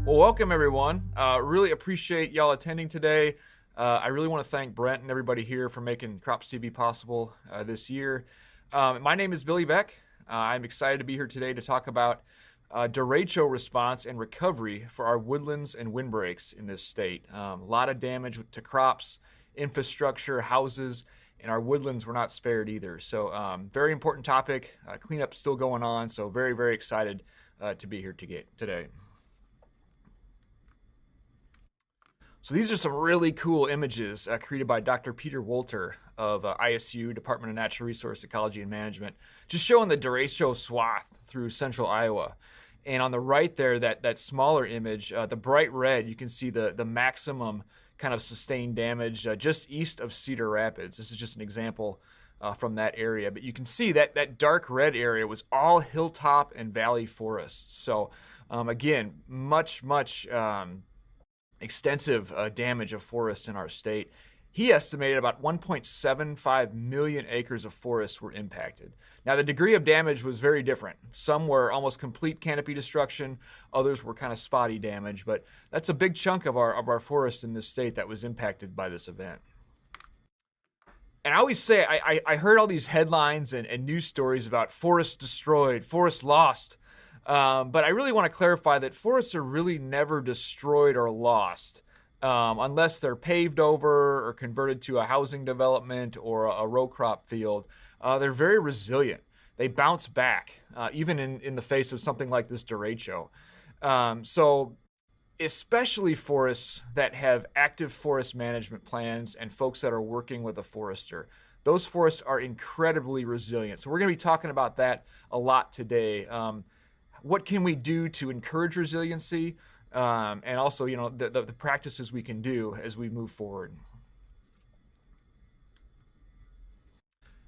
Well, welcome everyone. Really appreciate y'all attending today. I really want to thank Brent and everybody here for making Crops TV possible this year. My name is Billy Beck. I'm excited to be here today to talk about derecho response and recovery for our woodlands and windbreaks in this state. A lot of damage to crops, infrastructure, houses, and our woodlands were not spared either. So very important topic. Cleanup still going on, so very, very excited to be here today. So these are some really cool images created by Dr. Peter Wolter of ISU, Department of Natural Resource Ecology and Management, just showing the derecho swath through central Iowa. And on the right there, that smaller image, the bright red, you can see the maximum kind of sustained damage just east of Cedar Rapids. This is just an example from that area. But you can see that dark red area was all hilltop and valley forests. So again, much extensive damage of forests in our state. He estimated about 1.75 million acres of forests were impacted. Now, the degree of damage was very different. Some were almost complete canopy destruction, others were kind of spotty damage, but that's a big chunk of our forests in this state that was impacted by this event. And I always say, I heard all these headlines and news stories about forests destroyed, forests lost. But I really want to clarify that forests are really never destroyed or lost unless they're paved over or converted to a housing development or a row crop field. They're very resilient. They bounce back, even in the face of something like this derecho. So especially forests that have active forest management plans and folks that are working with a forester. Those forests are incredibly resilient. So we're going to be talking about that a lot today. What can we do to encourage resiliency, and also, the practices we can do as we move forward.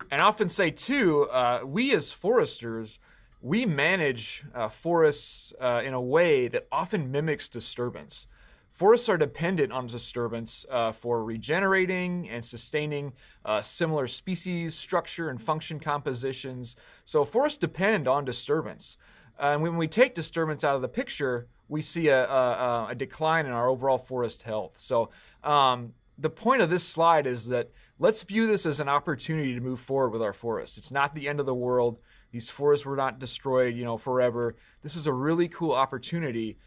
And I often say too, we as foresters, we manage forests in a way that often mimics disturbance. Forests are dependent on disturbance for regenerating and sustaining similar species, structure, and function compositions. So forests depend on disturbance. And when we take disturbance out of the picture, we see a decline in our overall forest health. So the point of this slide is that let's view this as an opportunity to move forward with our forests. It's not the end of the world. These forests were not destroyed, forever. This is a really cool opportunity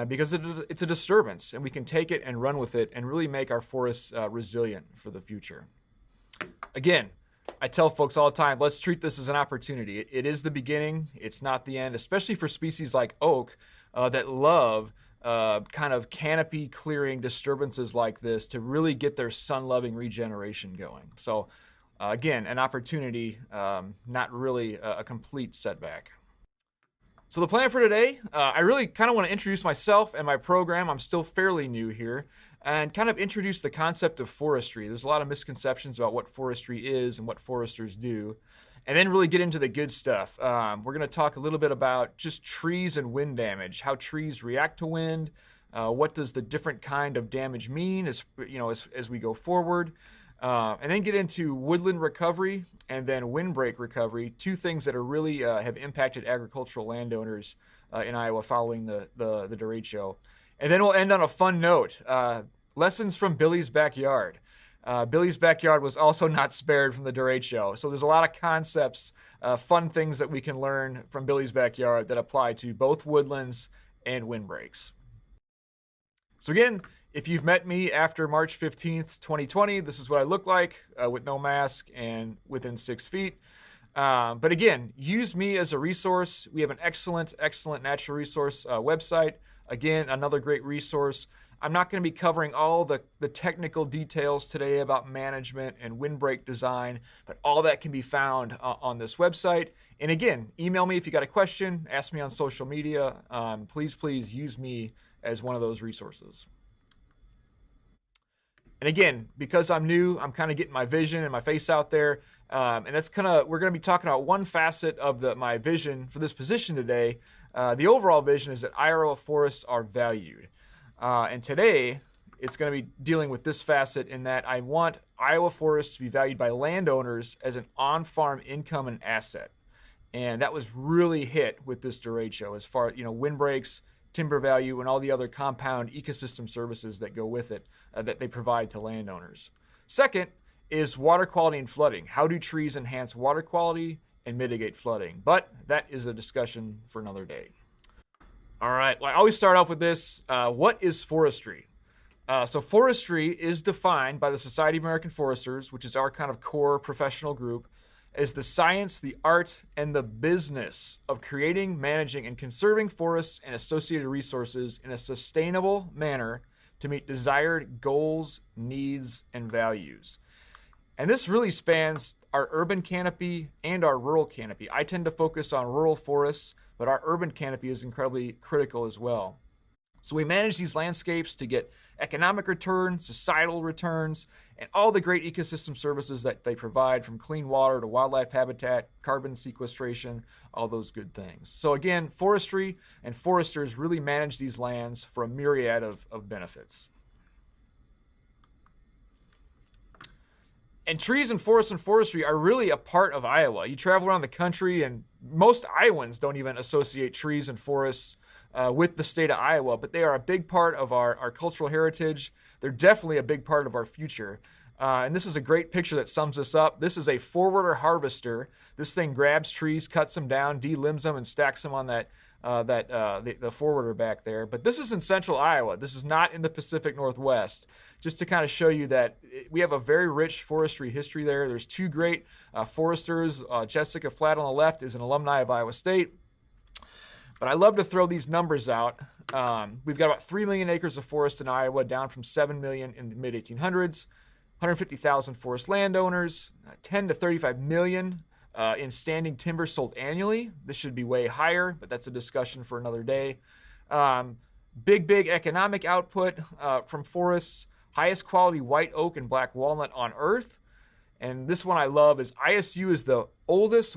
because it's a disturbance, and we can take it and run with it and really make our forests resilient for the future. Again, I tell folks all the time, let's treat this as an opportunity. It is the beginning, it's not the end, especially for species like oak that love kind of canopy clearing disturbances like this to really get their sun-loving regeneration going. So again, an opportunity, not really a complete setback. So the plan for today, I really kind of want to introduce myself and my program. I'm still fairly new here, and kind of introduce the concept of forestry. There's a lot of misconceptions about what forestry is and what foresters do, and then really get into the good stuff. We're going to talk a little bit about just trees and wind damage, how trees react to wind, what does the different kind of damage mean as we go forward. And then get into woodland recovery and then windbreak recovery, two things that are really have impacted agricultural landowners in Iowa following the derecho. And then we'll end on a fun note, lessons from Billy's backyard. Billy's backyard was also not spared from the derecho. So there's a lot of concepts, fun things that we can learn from Billy's backyard that apply to both woodlands and windbreaks. So again, if you've met me after March 15th, 2020, this is what I look like with no mask and within 6 feet. But again, use me as a resource. We have an excellent natural resource website. Again, another great resource. I'm not going to be covering all the technical details today about management and windbreak design, but all that can be found on this website. And again, email me if you got a question, ask me on social media. Please use me as one of those resources. And again, because I'm new, I'm kind of getting my vision and my face out there. And we're going to be talking about one facet of my vision for this position today. The overall vision is that Iowa forests are valued. And today, it's going to be dealing with this facet in that I want Iowa forests to be valued by landowners as an on-farm income and asset. And that was really hit with this derecho as far, windbreaks timber value, and all the other compound ecosystem services that go with it that they provide to landowners. Second is water quality and flooding. How do trees enhance water quality and mitigate flooding? But that is a discussion for another day. All right, well, I always start off with this. What is forestry? So forestry is defined by the Society of American Foresters, which is our kind of core professional group, as the science, the art, and the business of creating, managing, and conserving forests and associated resources in a sustainable manner to meet desired goals, needs, and values. And this really spans our urban canopy and our rural canopy. I tend to focus on rural forests, but our urban canopy is incredibly critical as well. So we manage these landscapes to get economic returns, societal returns, and all the great ecosystem services that they provide, from clean water to wildlife habitat, carbon sequestration, all those good things. So again, forestry and foresters really manage these lands for a myriad of benefits. And trees and forests and forestry are really a part of Iowa. You travel around the country and most Iowans don't even associate trees and forests with the state of Iowa, but they are a big part of our cultural heritage. They're definitely a big part of our future. And this is a great picture that sums this up. This is a forwarder harvester. This thing grabs trees, cuts them down, delimbs them, and stacks them on the forwarder back there. But this is in central Iowa. This is not in the Pacific Northwest. Just to kind of show you that we have a very rich forestry history there. There's two great foresters. Jessica Flatt on the left is an alumni of Iowa State. But I love to throw these numbers out. We've got about 3 million acres of forest in Iowa, down from 7 million in the mid-1800s. 150,000 forest landowners, 10 to 35 million in standing timber sold annually. This should be way higher, but that's a discussion for another day. Big economic output from forests. Highest quality white oak and black walnut on earth. And this one I love is ISU is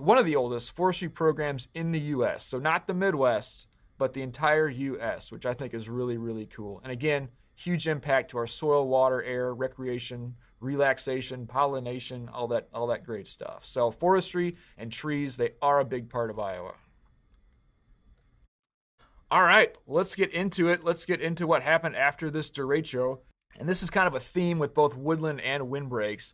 one of the oldest forestry programs in the U.S. So not the Midwest, but the entire U.S., which I think is really, really cool. And again, huge impact to our soil, water, air, recreation, relaxation, pollination, all that great stuff. So forestry and trees, they are a big part of Iowa. All right, let's get into it. Let's get into what happened after this derecho. And this is kind of a theme with both woodland and windbreaks.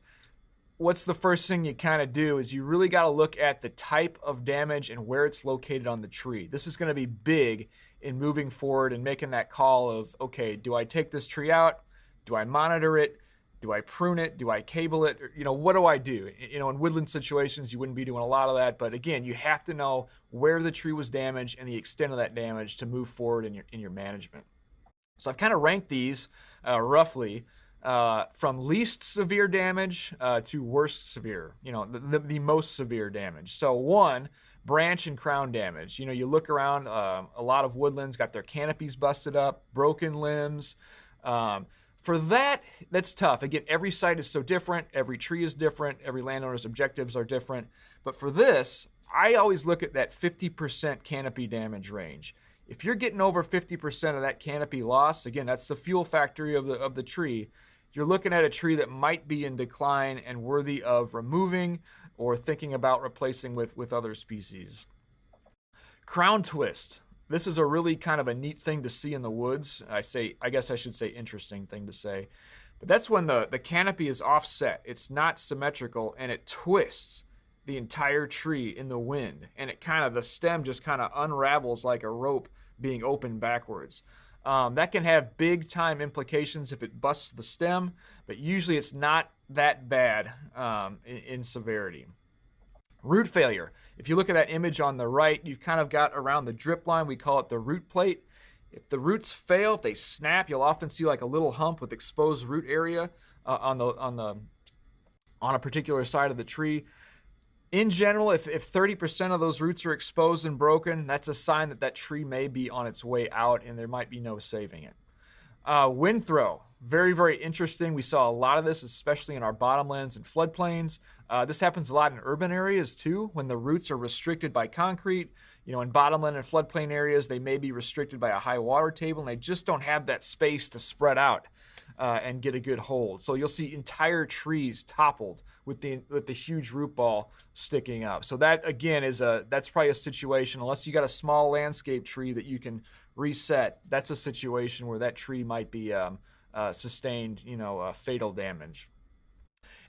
What's the first thing you kind of do is you really got to look at the type of damage and where it's located on the tree. This is going to be big in moving forward and making that call of, okay, do I take this tree out? Do I monitor it? Do I prune it? Do I cable it? Or, what do I do? In woodland situations, you wouldn't be doing a lot of that. But again, you have to know where the tree was damaged and the extent of that damage to move forward in your management. So I've kind of ranked these roughly from least severe damage to worst severe, the most severe damage. So 1, branch and crown damage. You look around, a lot of woodlands got their canopies busted up, broken limbs. For that's tough. Again, every site is so different. Every tree is different. Every landowner's objectives are different. But for this, I always look at that 50% canopy damage range. If you're getting over 50% of that canopy loss, again, that's the fuel factory of the tree, you're looking at a tree that might be in decline and worthy of removing or thinking about replacing with other species. Crown twist. This is a really kind of a neat thing to see in the woods. I guess I should say interesting thing to say. But that's when the canopy is offset. It's not symmetrical and it twists the entire tree in the wind. And the stem just kind of unravels like a rope being opened backwards. That can have big time implications if it busts the stem, but usually it's not that bad in severity. Root failure. If you look at that image on the right, you've kind of got around the drip line, we call it the root plate. If the roots fail, if they snap, you'll often see like a little hump with exposed root area on a particular side of the tree. In general, if 30% of those roots are exposed and broken, that's a sign that tree may be on its way out and there might be no saving it. Wind throw, very, very interesting. We saw a lot of this, especially in our bottomlands and floodplains. This happens a lot in urban areas too, when the roots are restricted by concrete. In bottomland and floodplain areas, they may be restricted by a high water table and they just don't have that space to spread out. and get a good hold. So you'll see entire trees toppled with the huge root ball sticking up. So that again that's probably a situation, unless you got a small landscape tree that you can reset. That's a situation where that tree might be sustained, fatal damage.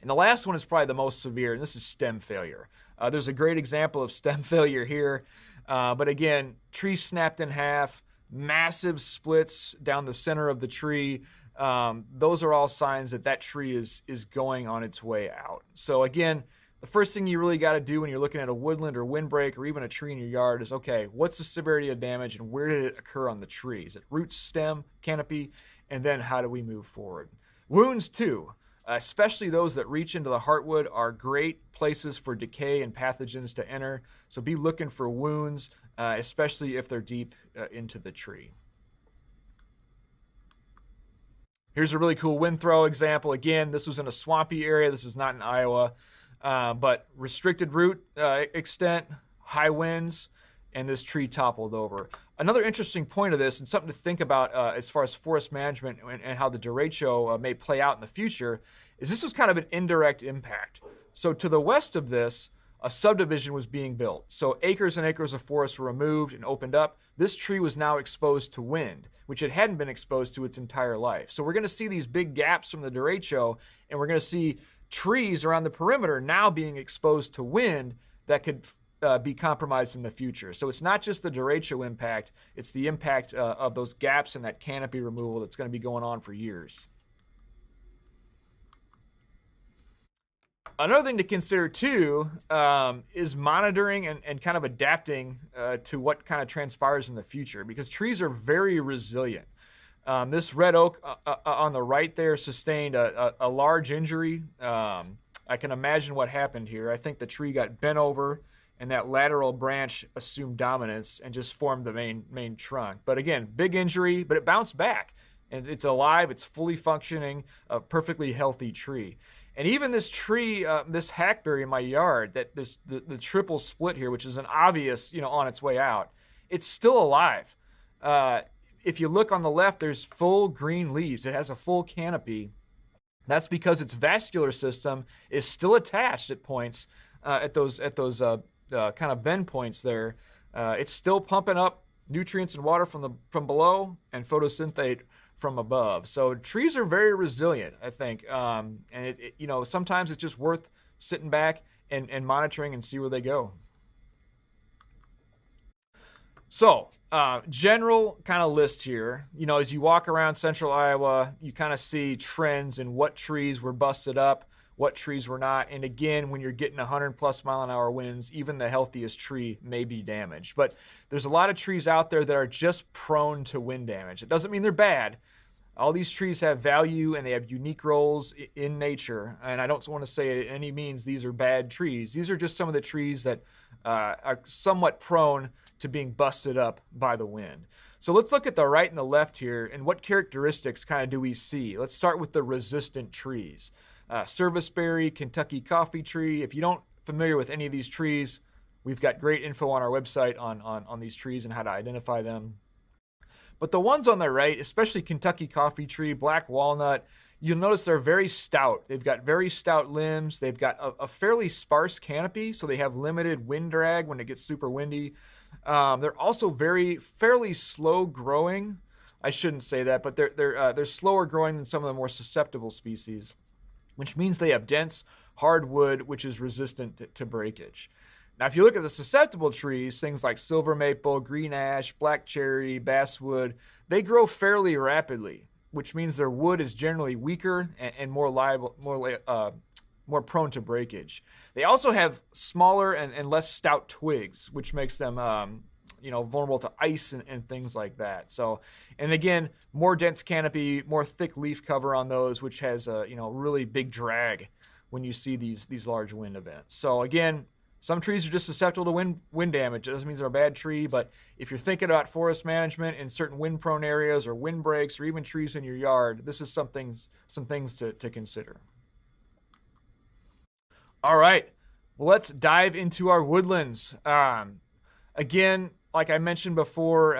And the last one is probably the most severe, and this is stem failure. There's a great example of stem failure here. But again, tree snapped in half, massive splits down the center of the tree. Those are all signs that tree is going on its way out. So again, the first thing you really got to do when you're looking at a woodland or windbreak or even a tree in your yard is, okay, what's the severity of damage and where did it occur on the tree? Is it roots, stem, canopy? And then how do we move forward? Wounds too. Especially those that reach into the heartwood are great places for decay and pathogens to enter. So be looking for wounds, especially if they're deep into the tree. Here's a really cool wind throw example. Again, this was in a swampy area. This is not in Iowa, but restricted root extent, high winds, and this tree toppled over. Another interesting point of this, and something to think about as far as forest management and how the derecho may play out in the future, is this was kind of an indirect impact. So to the west of this, a subdivision was being built. So acres and acres of forest were removed and opened up. This tree was now exposed to wind, which it hadn't been exposed to its entire life. So we're going to see these big gaps from the derecho, and we're going to see trees around the perimeter now being exposed to wind that could be compromised in the future. So it's not just the derecho impact, it's the impact of those gaps and that canopy removal that's going to be going on for years. Another thing to consider too is monitoring and kind of adapting to what kind of transpires in the future, because trees are very resilient. This red oak on the right there sustained a large injury. I can imagine what happened here. I think the tree got bent over and that lateral branch assumed dominance and just formed the main trunk. But again, big injury, but it bounced back. And it's alive, it's fully functioning, a perfectly healthy tree. And even this tree, this hackberry in my yard, the triple split here, which is an obvious, on its way out, it's still alive. If you look on the left, there's full green leaves. It has a full canopy. That's because its vascular system is still attached at points, at those kind of bend points there. It's still pumping up nutrients and water from below and photosynthate from above. So trees are very resilient, I think. And sometimes it's just worth sitting back and monitoring and see where they go. So general kind of list here. As you walk around central Iowa, you kind of see trends in what trees were busted up, what trees were not. And again, when you're getting 100+ mile-an-hour winds, even the healthiest tree may be damaged. But there's a lot of trees out there that are just prone to wind damage. It doesn't mean they're bad. All these trees have value and they have unique roles in nature. And I don't want to say at any means these are bad trees. These are just some of the trees that are somewhat prone to being busted up by the wind. So let's look at the right and the left here, and what characteristics kind of do we see? Let's start with the resistant trees. Serviceberry, Kentucky coffee tree. If you don't familiar with any of these trees, we've got great info on our website on these trees and how to identify them. But the ones on the right, especially Kentucky coffee tree, black walnut, you'll notice they're very stout. They've got very stout limbs. They've got a fairly sparse canopy, so they have limited wind drag when it gets super windy. They're also fairly slow growing. I shouldn't say that, but they're slower growing than some of the more susceptible species, which means they have dense, hard wood, which is resistant to breakage. Now, if you look at the susceptible trees, things like silver maple, green ash, black cherry, basswood, they grow fairly rapidly, which means their wood is generally weaker and more liable, more prone to breakage. They also have smaller and less stout twigs, which makes them vulnerable to ice and things like that. So, and again, more dense canopy, more thick leaf cover on those, which has a really big drag when you see these large wind events. So again, some trees are just susceptible to wind damage. It doesn't mean they're a bad tree, but if you're thinking about forest management in certain wind-prone areas or windbreaks or even trees in your yard, this is some things to consider. All right, well, let's dive into our woodlands. Again, like I mentioned before,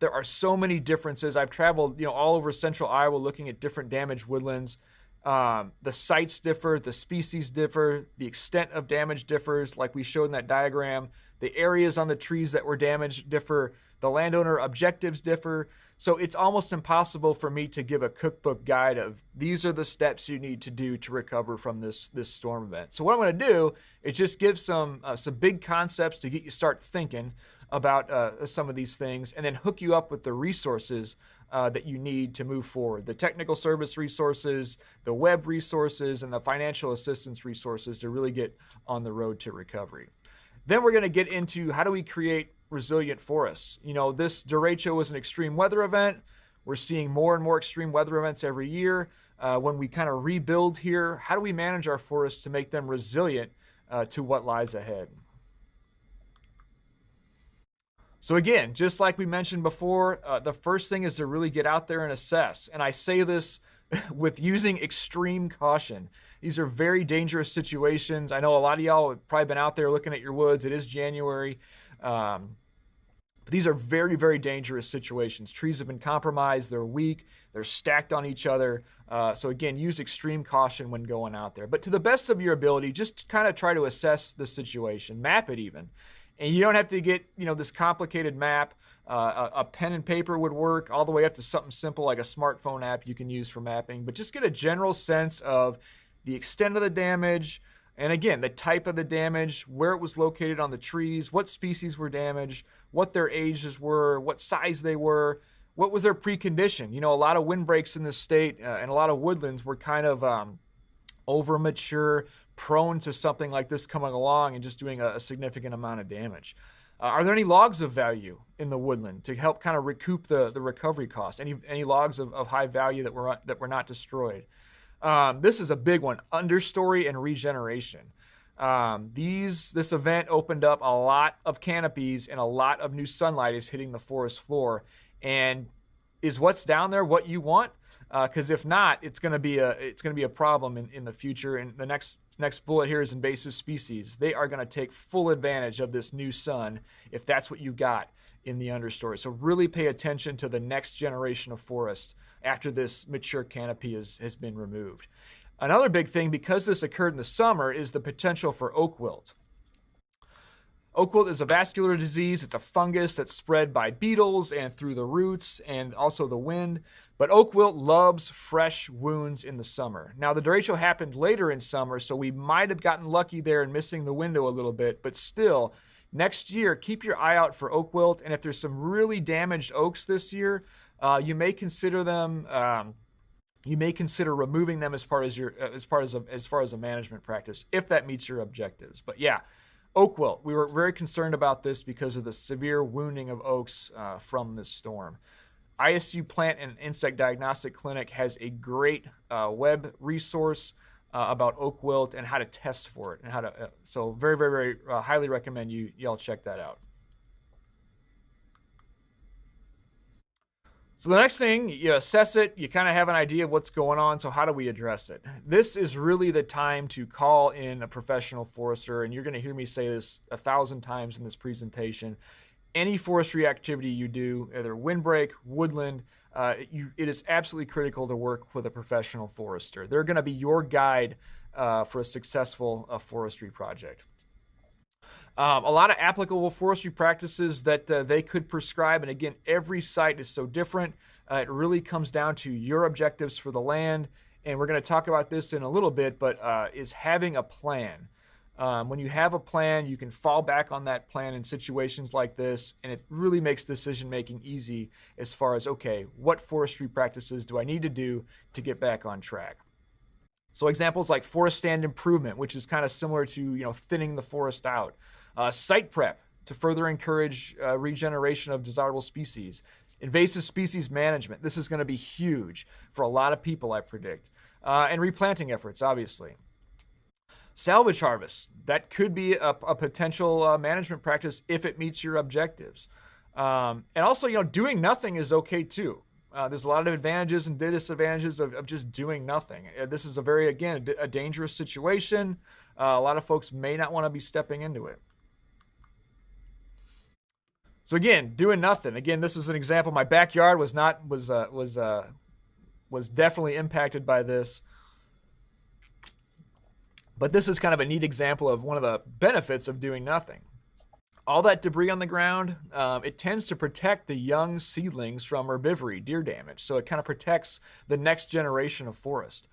There are so many differences. I've traveled, all over central Iowa looking at different damaged woodlands. The sites differ, the species differ, the extent of damage differs, like we showed in that diagram. The areas on the trees that were damaged differ. The landowner objectives differ. So it's almost impossible for me to give a cookbook guide of these are the steps you need to do to recover from this storm event. So what I'm going to do is just give some big concepts to get you start thinking about some of these things, and then hook you up with the resources that you need to move forward. The technical service resources, the web resources, and the financial assistance resources to really get on the road to recovery. Then we're going to get into how do we create resilient forests. This derecho was an extreme weather event. We're seeing more and more extreme weather events every year. When we kind of rebuild here, how do we manage our forests to make them resilient to what lies ahead? So again, just like we mentioned before, the first thing is to really get out there and assess. And I say this with using extreme caution. These are very dangerous situations. I know a lot of y'all have probably been out there looking at your woods. It is January. But these are very, very dangerous situations. Trees have been compromised. They're weak. They're stacked on each other. So again, use extreme caution when going out there. But to the best of your ability, just kind of try to assess the situation. Map it even. And you don't have to get, this complicated map. A pen and paper would work all the way up to something simple like a smartphone app you can use for mapping. But just get a general sense of the extent of the damage, and again, the type of the damage, where it was located on the trees, what species were damaged, what their ages were, what size they were, what was their precondition. A lot of windbreaks in this state and a lot of woodlands were kind of over mature, prone to something like this coming along and just doing a significant amount of damage. Are there any logs of value in the woodland to help kind of recoup the recovery costs? Any logs of high value that were not destroyed? This is a big one, understory and regeneration. This event opened up a lot of canopies and a lot of new sunlight is hitting the forest floor. And is what's down there what you want? Because if not, it's going to be a problem in the future. And the next bullet here is invasive species. They are going to take full advantage of this new sun if that's what you got in the understory. So really pay attention to the next generation of forest after this mature canopy has been removed. Another big thing, because this occurred in the summer, is the potential for oak wilt. Oak wilt is a vascular disease. It's a fungus that's spread by beetles and through the roots and also the wind. But oak wilt loves fresh wounds in the summer. Now, the derecho happened later in summer, so we might have gotten lucky there and missing the window a little bit. But still, next year, keep your eye out for oak wilt. And if there's some really damaged oaks this year, you may consider them. You may consider removing them as far as a management practice if that meets your objectives. But yeah. Oak wilt, we were very concerned about this because of the severe wounding of oaks from this storm. ISU Plant and Insect Diagnostic Clinic has a great web resource about oak wilt and how to test for it and how to. So very, very, very highly recommend y'all check that out. So the next thing, you assess it, you kind of have an idea of what's going on, so how do we address it? This is really the time to call in a professional forester, and you're going to hear me say this 1,000 times in this presentation. Any forestry activity you do, either windbreak, woodland, it is absolutely critical to work with a professional forester. They're going to be your guide for a successful forestry project. A lot of applicable forestry practices that they could prescribe. And again, every site is so different. It really comes down to your objectives for the land. And we're going to talk about this in a little bit, but is having a plan. When you have a plan, you can fall back on that plan in situations like this. And it really makes decision-making easy as far as, okay, what forestry practices do I need to do to get back on track? So examples like forest stand improvement, which is kind of similar to thinning the forest out. Site prep to further encourage regeneration of desirable species. Invasive species management. This is going to be huge for a lot of people, I predict. And replanting efforts, obviously. Salvage harvest. That could be a potential management practice if it meets your objectives. And also, doing nothing is okay too. There's a lot of advantages and disadvantages of just doing nothing. This is a dangerous situation. A lot of folks may not want to be stepping into it. So again, doing nothing. Again, this is an example. My backyard was definitely impacted by this. But this is kind of a neat example of one of the benefits of doing nothing. All that debris on the ground, it tends to protect the young seedlings from herbivory, deer damage. So it kind of protects the next generation of forest.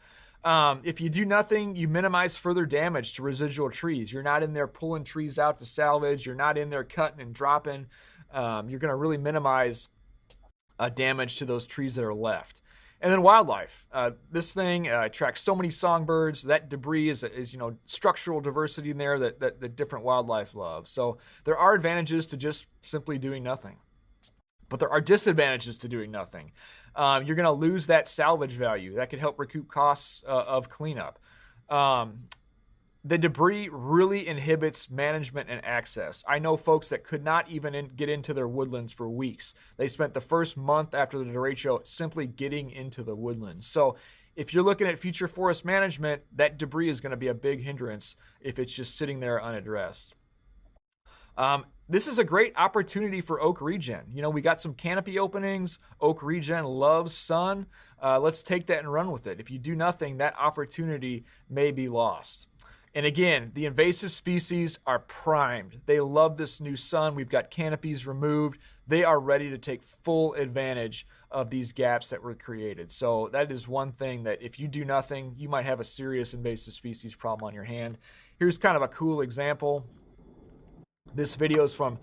If you do nothing, you minimize further damage to residual trees. You're not in there pulling trees out to salvage. You're not in there cutting and dropping. You're going to really minimize damage to those trees that are left. And then wildlife. This thing attracts so many songbirds. That debris is structural diversity in there that different wildlife love. So there are advantages to just simply doing nothing. But there are disadvantages to doing nothing. You're going to lose that salvage value. That could help recoup costs of cleanup. The debris really inhibits management and access. I know folks that could not even get into their woodlands for weeks. They spent the first month after the derecho simply getting into the woodlands. So if you're looking at future forest management, that debris is going to be a big hindrance if it's just sitting there unaddressed. This is a great opportunity for oak regen. We got some canopy openings. Oak regen loves sun. Let's take that and run with it. If you do nothing, that opportunity may be lost. And again, the invasive species are primed. They love this new sun. We've got canopies removed. They are ready to take full advantage of these gaps that were created. So that is one thing that if you do nothing, you might have a serious invasive species problem on your hand. Here's kind of a cool example. This video is from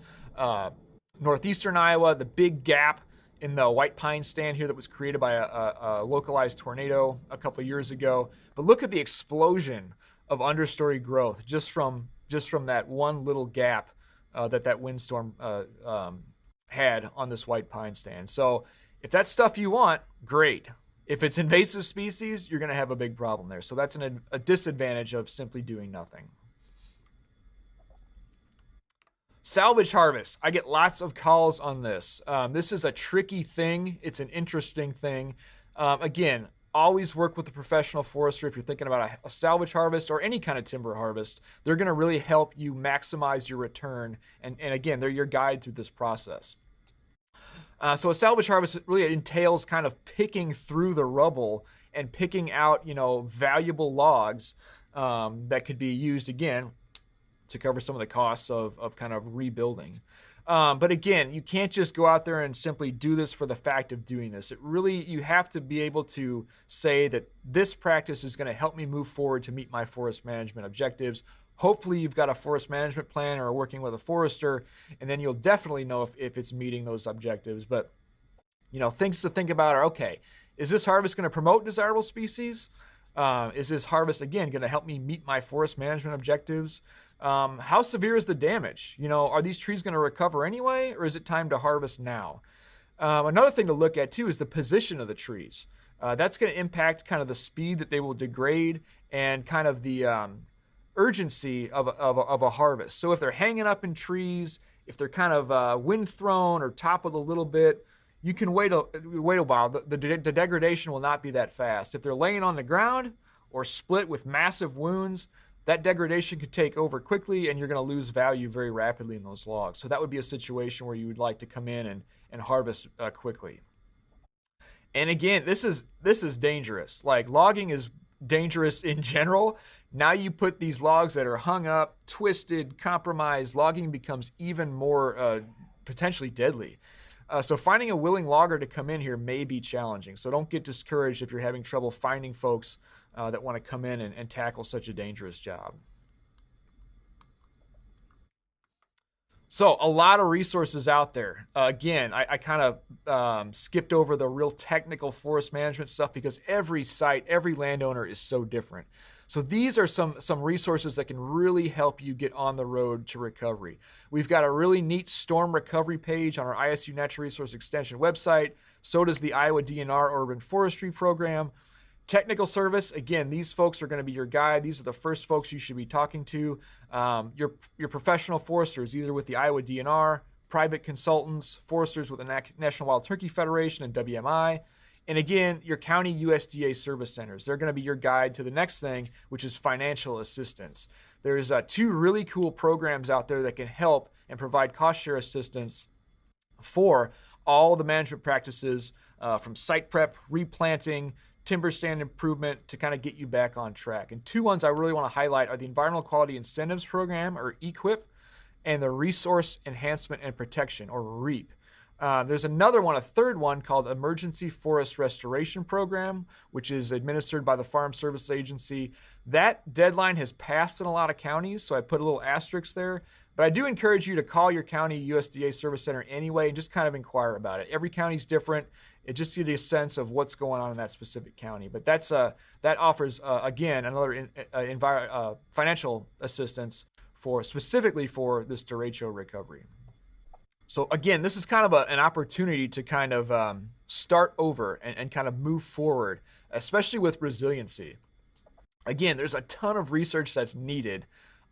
northeastern Iowa, the big gap in the white pine stand here that was created by a localized tornado a couple years ago. But look at the explosion of understory growth just from that one little gap that windstorm had on this white pine stand. So if that's stuff you want, great. If it's invasive species, you're going to have a big problem there. So that's a disadvantage of simply doing nothing. Salvage harvest. I get lots of calls on this. This is a tricky thing. It's an interesting thing. Again, always work with a professional forester if you're thinking about a salvage harvest or any kind of timber harvest. They're going to really help you maximize your return. And again, they're your guide through this process. So a salvage harvest really entails kind of picking through the rubble and picking out, valuable logs that could be used, again, to cover some of the costs of kind of rebuilding. But again, you can't just go out there and simply do this for the fact of doing this. You have to be able to say that this practice is going to help me move forward to meet my forest management objectives. Hopefully you've got a forest management plan or are working with a forester, and then you'll definitely know if it's meeting those objectives. But, things to think about are, okay, is this harvest going to promote desirable species? Is this harvest, again, going to help me meet my forest management objectives? How severe is the damage? Are these trees going to recover anyway, or is it time to harvest now? Another thing to look at too is the position of the trees. That's going to impact kind of the speed that they will degrade and kind of the urgency of a harvest. So if they're hanging up in trees, if they're kind of wind thrown or toppled a little bit, you can wait a while. The degradation will not be that fast. If they're laying on the ground or split with massive wounds, that degradation could take over quickly and you're going to lose value very rapidly in those logs. So that would be a situation where you would like to come in and harvest quickly. And again, this is dangerous. Like, logging is dangerous in general. Now you put these logs that are hung up, twisted, compromised, logging becomes even more potentially deadly. So finding a willing logger to come in here may be challenging. So don't get discouraged if you're having trouble finding folks that want to come in and tackle such a dangerous job. So a lot of resources out there. Again, I kind of skipped over the real technical forest management stuff because every site, every landowner is so different. So these are some resources that can really help you get on the road to recovery. We've got a really neat storm recovery page on our ISU Natural Resource Extension website. So does the Iowa DNR Urban Forestry Program. Technical service, again, these folks are going to be your guide. These are the first folks you should be talking to. Your professional foresters, either with the Iowa DNR, private consultants, foresters with the National Wild Turkey Federation and WMI. And again, your county USDA service centers. They're going to be your guide to the next thing, which is financial assistance. There's two really cool programs out there that can help and provide cost share assistance for all the management practices from site prep, replanting, timber stand improvement to kind of get you back on track. And two ones I really want to highlight are the Environmental Quality Incentives Program, or EQIP, and the Resource Enhancement and Protection, or REAP. There's another one, a third one, called Emergency Forest Restoration Program, which is administered by the Farm Service Agency. That deadline has passed in a lot of counties, so I put a little asterisk there. But I do encourage you to call your county USDA Service Center anyway and just kind of inquire about it. Every county's different. It just gives you a sense of what's going on in that specific county. But that offers, again, another financial assistance specifically for this derecho recovery. So again, this is kind of an opportunity to kind of start over and kind of move forward, especially with resiliency. Again, there's a ton of research that's needed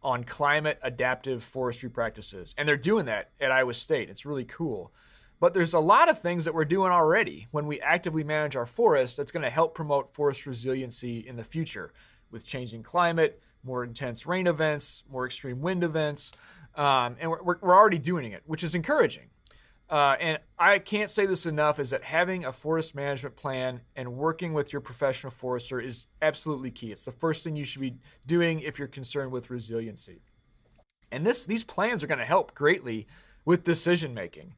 on climate adaptive forestry practices, and they're doing that at Iowa State. It's really cool. But there's a lot of things that we're doing already when we actively manage our forests that's going to help promote forest resiliency in the future with changing climate, more intense rain events, more extreme wind events, and we're already doing it, which is encouraging. And I can't say this enough, is that having a forest management plan and working with your professional forester is absolutely key. It's the first thing you should be doing if you're concerned with resiliency. And these plans are going to help greatly with decision making.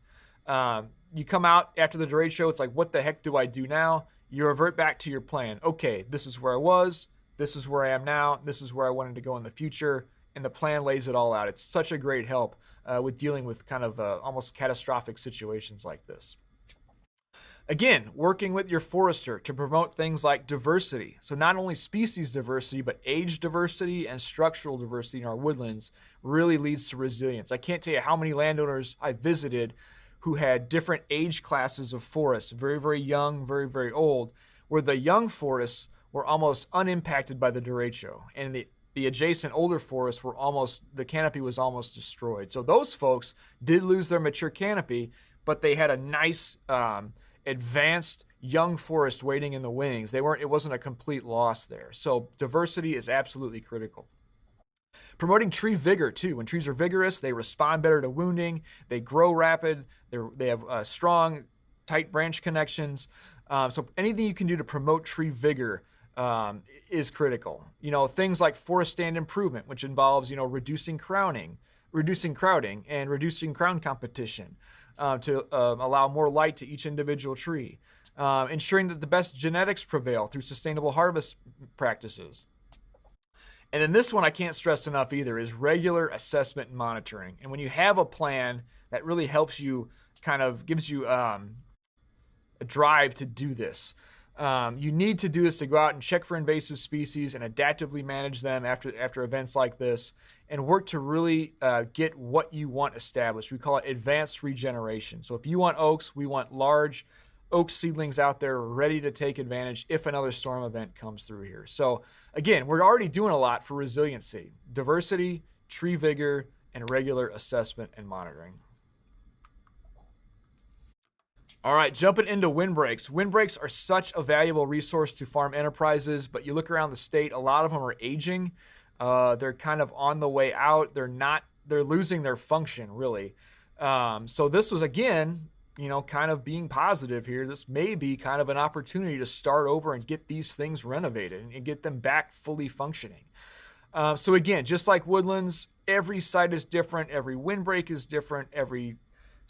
You come out after the derecho, it's like, what the heck do I do now? You revert back to your plan. Okay, this is where I was, this is where I am now, this is where I wanted to go in the future, and the plan lays it all out. It's such a great help with dealing with kind of almost catastrophic situations like this. Again, working with your forester to promote things like diversity. So not only species diversity, but age diversity and structural diversity in our woodlands really leads to resilience. I can't tell you how many landowners I visited who had different age classes of forests, very, very young, very, very old, where the young forests were almost unimpacted by the derecho, and the adjacent older forests were the canopy was almost destroyed. So those folks did lose their mature canopy, but they had a nice advanced young forest waiting in the wings. It wasn't a complete loss there. So diversity is absolutely critical. Promoting tree vigor too. When trees are vigorous, they respond better to wounding, they grow rapid, they have strong, tight branch connections. So anything you can do to promote tree vigor is critical. Things like forest stand improvement, which involves, reducing crowding and reducing crown competition to allow more light to each individual tree. Ensuring that the best genetics prevail through sustainable harvest practices. And then this one I can't stress enough either, is regular assessment and monitoring. And when you have a plan that really helps you, kind of gives you a drive to do this. You need to do this to go out and check for invasive species and adaptively manage them after events like this, and work to really get what you want established. We call it advanced regeneration. So if you want oaks, we want large oak seedlings out there ready to take advantage if another storm event comes through here. So again, we're already doing a lot for resiliency: diversity, tree vigor, and regular assessment and monitoring. All right, jumping into windbreaks. Windbreaks are such a valuable resource to farm enterprises, but you look around the state, a lot of them are aging. They're kind of on the way out. They're losing their function, really. So this was, again, kind of being positive here. This may be kind of an opportunity to start over and get these things renovated and get them back fully functioning. So again, just like woodlands, every site is different. Every windbreak is different. Every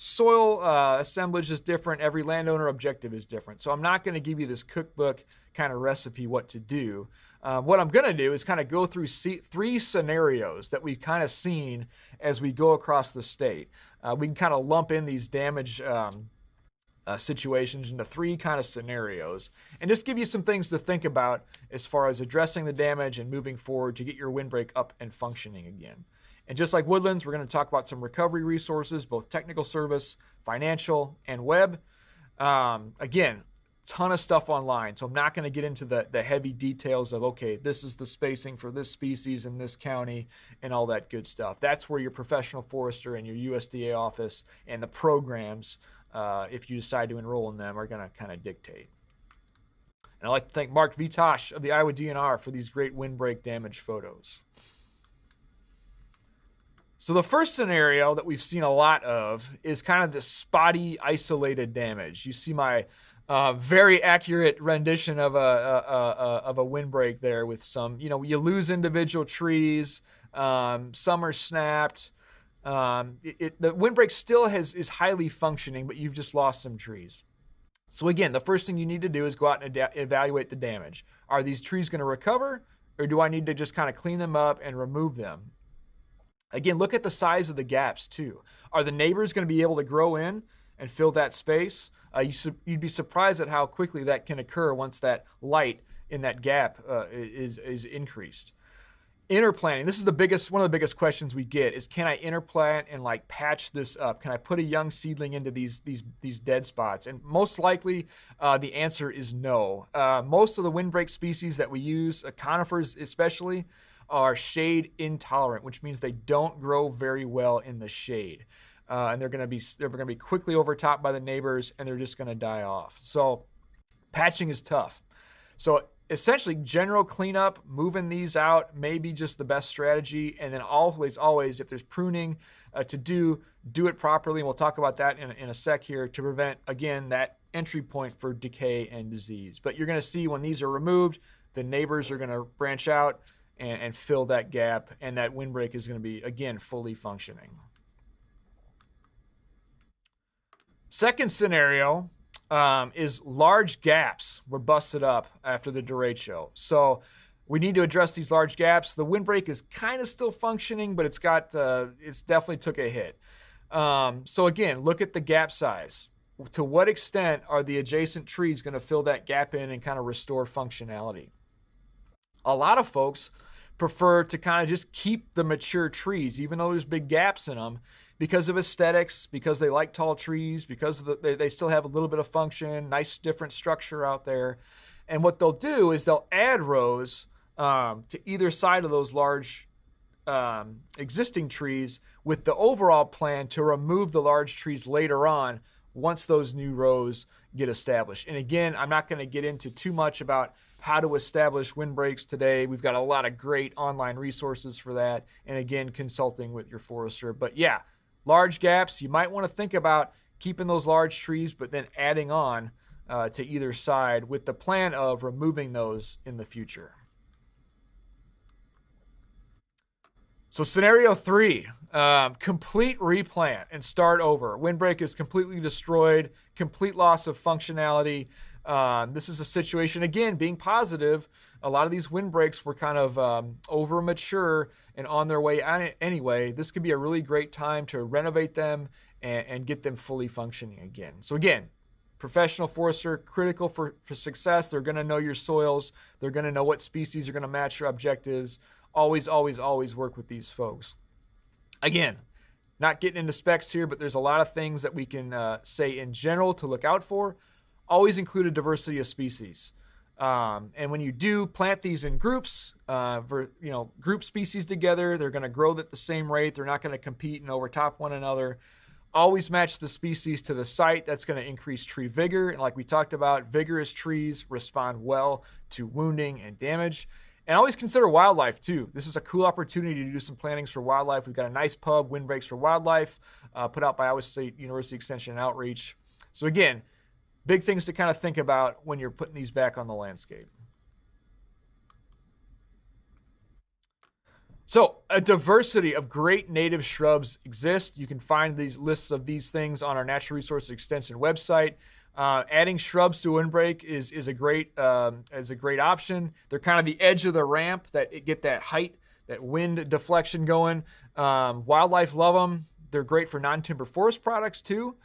soil assemblage is different. Every landowner objective is different. So I'm not going to give you this cookbook kind of recipe what to do. What I'm going to do is kind of go through three scenarios that we've kind of seen as we go across the state. We can kind of lump in these damage situations into three kind of scenarios and just give you some things to think about as far as addressing the damage and moving forward to get your windbreak up and functioning again. And just like woodlands, we're going to talk about some recovery resources, both technical service, financial, and web. Again, ton of stuff online, so I'm not going to get into the heavy details of, okay, this is the spacing for this species in this county and all that good stuff. That's where your professional forester and your USDA office and the programs, if you decide to enroll in them, are going to kind of dictate. And I'd like to thank Mark Vitosh of the Iowa DNR for these great windbreak damage photos. So the first scenario that we've seen a lot of is kind of this spotty, isolated damage. You see my very accurate rendition of a windbreak there with some, you lose individual trees, some are snapped. The windbreak still is highly functioning, but you've just lost some trees. So again, the first thing you need to do is go out and evaluate the damage. Are these trees going to recover, or do I need to just kind of clean them up and remove them? Again, look at the size of the gaps too. Are the neighbors going to be able to grow in and fill that space? You'd be surprised at how quickly that can occur once that light in that gap is increased. Interplanting. This is one of the biggest questions we get is, can I interplant and like patch this up? Can I put a young seedling into these dead spots? And most likely the answer is no. Most of the windbreak species that we use, conifers especially, are shade intolerant, which means they don't grow very well in the shade. And they're going to be quickly overtopped by the neighbors, and they're just going to die off. So patching is tough. So essentially, general cleanup, moving these out may be just the best strategy. And then always, if there's pruning to do it properly. And we'll talk about that in a sec here to prevent, again, that entry point for decay and disease. But you're going to see when these are removed, the neighbors are going to branch out and fill that gap, and that windbreak is going to be, again, fully functioning. Second scenario is large gaps were busted up after the derecho. So we need to address these large gaps. The windbreak is kind of still functioning, but it's definitely took a hit. So again, look at the gap size. To what extent are the adjacent trees going to fill that gap in and kind of restore functionality? A lot of folks prefer to kind of just keep the mature trees, even though there's big gaps in them, because of aesthetics, because they like tall trees, because they still have a little bit of function, nice different structure out there. And what they'll do is they'll add rows to either side of those large existing trees with the overall plan to remove the large trees later on once those new rows get established. And again, I'm not going to get into too much about how to establish windbreaks today. We've got a lot of great online resources for that. And again, consulting with your forester. But yeah, large gaps, you might want to think about keeping those large trees, but then adding on to either side with the plan of removing those in the future. So scenario 3, complete replant and start over. Windbreak is completely destroyed, complete loss of functionality. This is a situation, again, being positive. A lot of these windbreaks were kind of over mature and on their way anyway. This could be a really great time to renovate them and get them fully functioning again. So again, professional forester, critical for success. They're going to know your soils. They're going to know what species are going to match your objectives. Always, always, always work with these folks. Again, not getting into specs here, but there's a lot of things that we can say in general to look out for. Always include a diversity of species. And when you do plant these in groups, group species together, they're going to grow at the same rate. They're not going to compete and overtop one another. Always match the species to the site. That's going to increase tree vigor. And like we talked about, vigorous trees respond well to wounding and damage. And always consider wildlife too. This is a cool opportunity to do some plantings for wildlife. We've got a nice pub, Windbreaks for Wildlife, put out by Iowa State University Extension and Outreach. So again, big things to kind of think about when you're putting these back on the landscape. So a diversity of great native shrubs exist. You can find these lists of these things on our Natural Resources Extension website. Adding shrubs to windbreak is a great option. They're kind of the edge of the ramp that get that height, that wind deflection going. Wildlife love them. They're great for non-timber forest products too.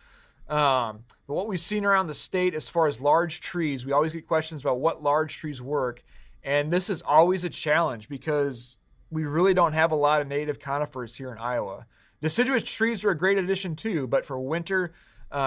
But what we've seen around the state as far as large trees, we always get questions about what large trees work. And this is always a challenge because we really don't have a lot of native conifers here in Iowa. Deciduous trees are a great addition too, but for winter,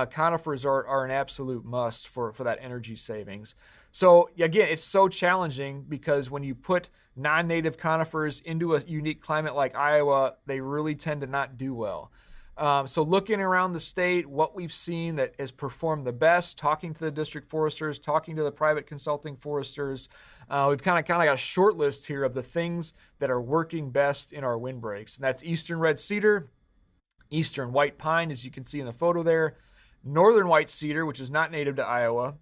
conifers are an absolute must for that energy savings. So again, it's so challenging because when you put non-native conifers into a unique climate like Iowa, they really tend to not do well. So looking around the state, what we've seen that has performed the best, talking to the district foresters, talking to the private consulting foresters, we've kind of got a short list here of the things that are working best in our windbreaks. And that's eastern red cedar, eastern white pine, as you can see in the photo there, northern white cedar, which is not native to Iowa.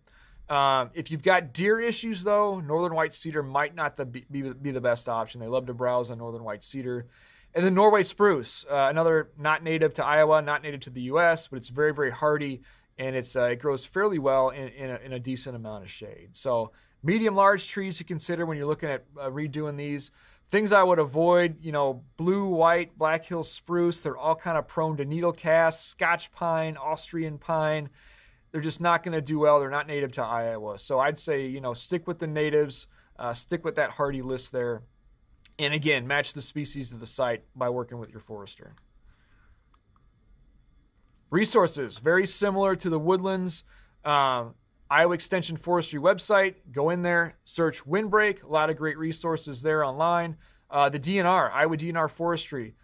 If you've got deer issues, though, northern white cedar might not be the best option. They love to browse on northern white cedar. And then Norway spruce, another not native to Iowa, not native to the U.S., but it's very, very hardy, and it grows fairly well in a decent amount of shade. So medium large trees to consider when you're looking at redoing these. Things I would avoid, blue, white, Black Hills spruce. They're all kind of prone to needle cast. Scotch pine, Austrian pine. They're just not going to do well. They're not native to Iowa. So I'd say, stick with the natives, stick with that hardy list there. And again, match the species to the site by working with your forester. Resources, very similar to the Woodlands. Iowa Extension Forestry website. Go in there, search Windbreak. A lot of great resources there online. The DNR, Iowa DNR Forestry.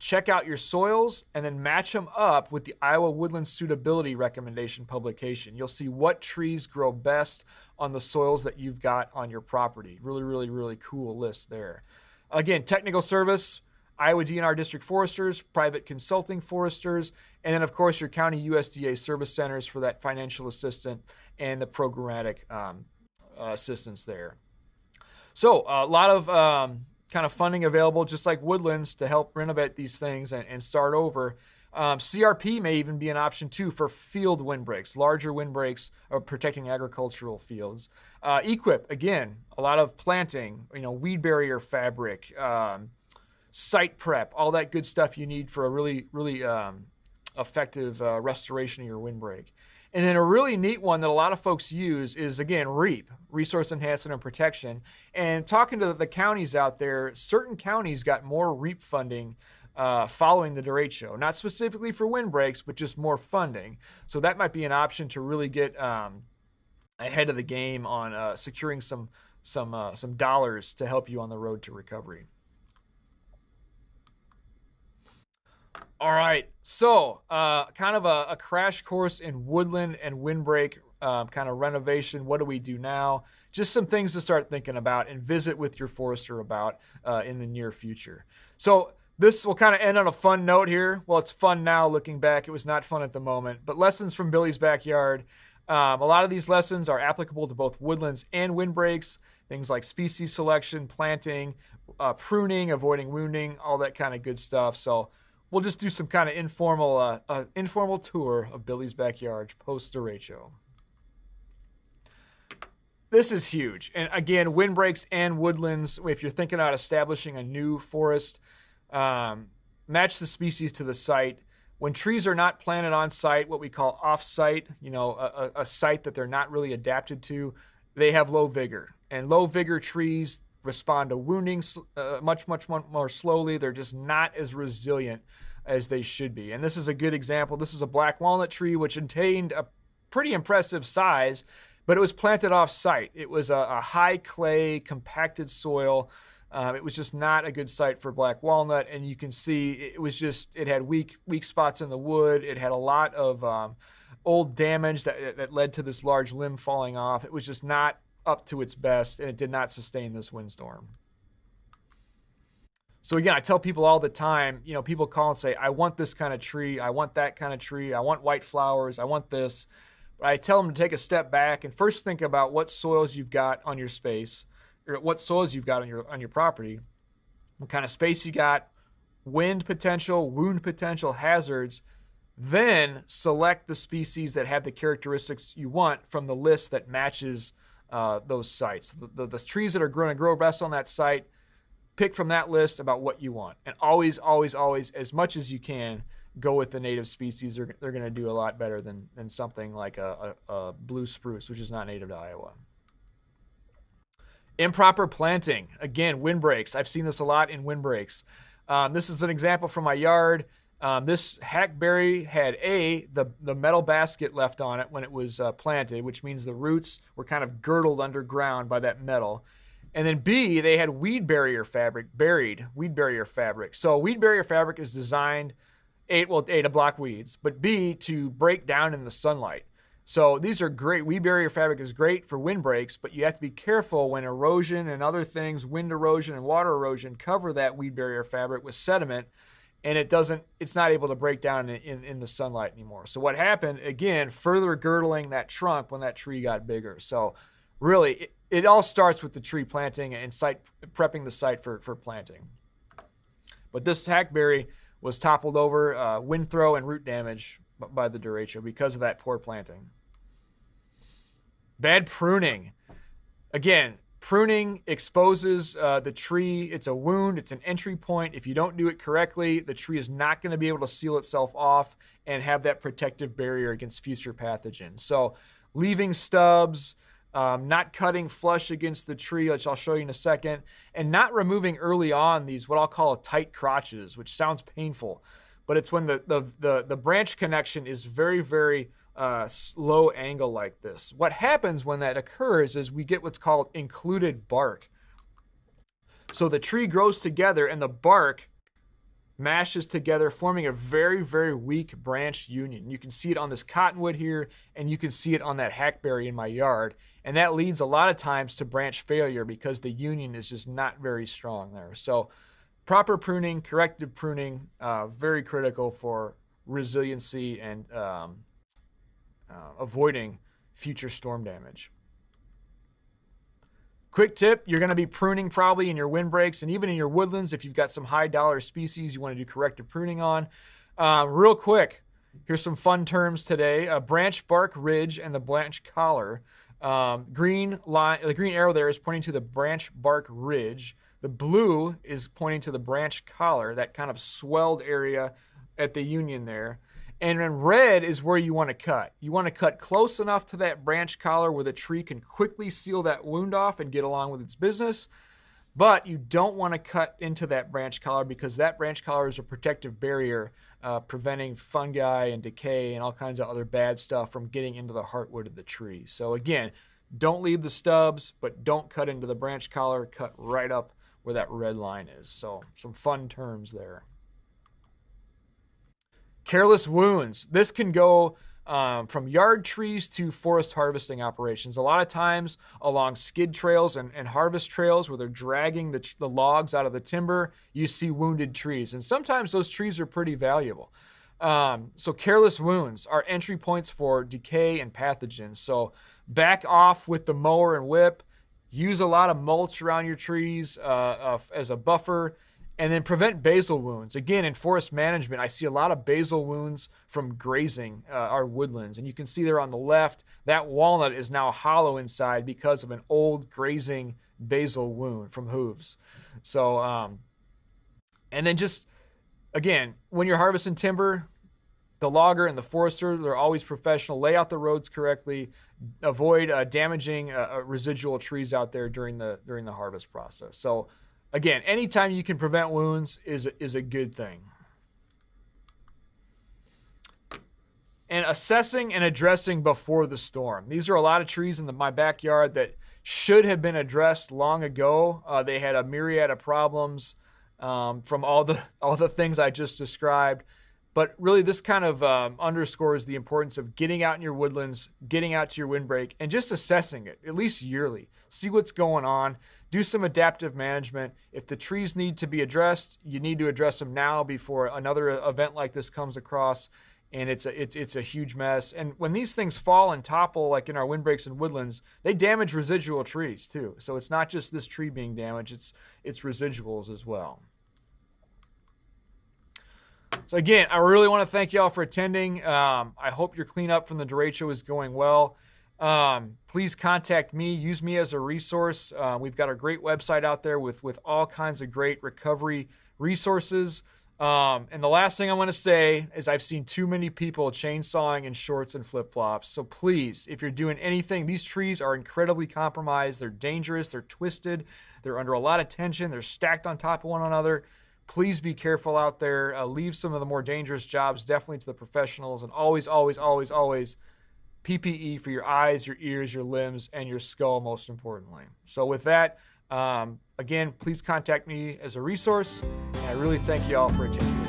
Check out your soils and then match them up with the Iowa Woodland Suitability Recommendation publication. You'll see what trees grow best on the soils that you've got on your property. Really, really, really cool list there. Again, technical service, Iowa DNR District Foresters, private consulting foresters, and then, of course, your county USDA service centers for that financial assistance and the programmatic assistance there. So a lot of kind of funding available, just like Woodlands, to help renovate these things and start over. CRP may even be an option too for field windbreaks, larger windbreaks of protecting agricultural fields. Equip, again, a lot of planting, weed barrier fabric, site prep, all that good stuff you need for a really, really effective restoration of your windbreak. And then a really neat one that a lot of folks use is, again, REAP, Resource Enhancement and Protection. And talking to the counties out there, certain counties got more REAP funding following the Derecho. Not specifically for windbreaks, but just more funding. So that might be an option to really get ahead of the game on securing some dollars to help you on the road to recovery. All right, so kind of a crash course in woodland and windbreak kind of renovation. What do we do now? Just some things to start thinking about and visit with your forester about in the near future. So this will kind of end on a fun note here. Well, it's fun now looking back. It was not fun at the moment. But lessons from Billy's backyard. A lot of these lessons are applicable to both woodlands and windbreaks. Things like species selection, planting, pruning, avoiding wounding, all that kind of good stuff. So we'll just do some kind of informal tour of Billy's backyard post-Derecho. This is huge. And again, windbreaks and woodlands, if you're thinking about establishing a new forest, match the species to the site. When trees are not planted on site, what we call off-site, a site that they're not really adapted to, they have low vigor. And low vigor trees respond to wounding much more slowly. They're just not as resilient as they should be. And this is a good example. This is a black walnut tree, which attained a pretty impressive size, but it was planted off-site. It was a high clay, compacted soil. It was just not a good site for black walnut, and you can see it had weak spots in the wood. It had a lot of old damage that led to this large limb falling off. It was just not up to its best, and it did not sustain this windstorm. So again, I tell people all the time, people call and say, I want this kind of tree, I want that kind of tree, I want white flowers, I want this. But I tell them to take a step back and first think about what soils you've got on your space, or what soils you've got on your property, what kind of space you got, wind potential, wound potential, hazards. Then select the species that have the characteristics you want from the list that matches those sites. The trees that are going to grow best on that site, pick from that list about what you want. And always, always, always, as much as you can, go with the native species. They're going to do a lot better than something like a blue spruce, which is not native to Iowa. Improper planting. Again, windbreaks. I've seen this a lot in windbreaks. This is an example from my yard. This hackberry had the metal basket left on it when it was planted, which means the roots were kind of girdled underground by that metal. And then B, they had weed barrier fabric buried, weed barrier fabric. So weed barrier fabric is designed to block weeds, but B, to break down in the sunlight. So these are great. Weed barrier fabric is great for windbreaks, but you have to be careful when erosion and other things, wind erosion and water erosion, cover that weed barrier fabric with sediment, and it's not able to break down in the sunlight anymore. So what happened, again, further girdling that trunk when that tree got bigger. So really, it all starts with the tree planting and prepping the site for planting. But this hackberry was toppled over, wind throw and root damage by the derecho because of that poor planting. Bad pruning. Again, pruning exposes the tree. It's a wound. It's an entry point. If you don't do it correctly, the tree is not going to be able to seal itself off and have that protective barrier against future pathogens. So leaving stubs, not cutting flush against the tree, which I'll show you in a second, and not removing early on these what I'll call tight crotches, which sounds painful, but it's when the branch connection is very, very low angle like this. What happens when that occurs is we get what's called included bark. So the tree grows together and the bark mashes together, forming a very, very weak branch union. You can see it on this cottonwood here, and you can see it on that hackberry in my yard. And that leads a lot of times to branch failure because the union is just not very strong there. So proper pruning, corrective pruning, very critical for resiliency and avoiding future storm damage. Quick tip, you're going to be pruning probably in your windbreaks and even in your woodlands if you've got some high dollar species you want to do corrective pruning on. Real quick, here's some fun terms today. Branch bark ridge and the branch collar. The green arrow there is pointing to the branch bark ridge. The blue is pointing to the branch collar, that kind of swelled area at the union there. And then red is where you want to cut. You want to cut close enough to that branch collar where the tree can quickly seal that wound off and get along with its business. But you don't want to cut into that branch collar because that branch collar is a protective barrier preventing fungi and decay and all kinds of other bad stuff from getting into the heartwood of the tree. So again, don't leave the stubs, but don't cut into the branch collar. Cut right up where that red line is. So some fun terms there. Careless wounds. This can go from yard trees to forest harvesting operations. A lot of times along skid trails and harvest trails where they're dragging the logs out of the timber, you see wounded trees. And sometimes those trees are pretty valuable. So careless wounds are entry points for decay and pathogens. So back off with the mower and whip. Use a lot of mulch around your trees as a buffer. And then prevent basal wounds. Again, in forest management, I see a lot of basal wounds from grazing our woodlands. And you can see there on the left, that walnut is now hollow inside because of an old grazing basal wound from hooves. So, and then just, again, when you're harvesting timber, the logger and the forester, they're always professional. Lay out the roads correctly. Avoid damaging residual trees out there during the harvest process. So, again, anytime you can prevent wounds is a good thing. And assessing and addressing before the storm. These are a lot of trees in my backyard that should have been addressed long ago. They had a myriad of problems from all the things I just described. But really, this kind of underscores the importance of getting out in your woodlands, getting out to your windbreak, and just assessing it, at least yearly. See what's going on. Do some adaptive management. If the trees need to be addressed, you need to address them now before another event like this comes across, and it's a huge mess. And when these things fall and topple, like in our windbreaks and woodlands, they damage residual trees too. So it's not just this tree being damaged, it's residuals as well. So again, I really want to thank y'all for attending. I hope your cleanup from the derecho is going well. Please contact me. Use me as a resource. We've got a great website out there with all kinds of great recovery resources. And the last thing I want to say is I've seen too many people chainsawing in shorts and flip-flops. So please, if you're doing anything, these trees are incredibly compromised. They're dangerous. They're twisted. They're under a lot of tension. They're stacked on top of one another. Please be careful out there. Leave some of the more dangerous jobs definitely to the professionals. And always, always, always, always PPE for your eyes, your ears, your limbs, and your skull, most importantly. So with that, again, please contact me as a resource. And I really thank you all for attending.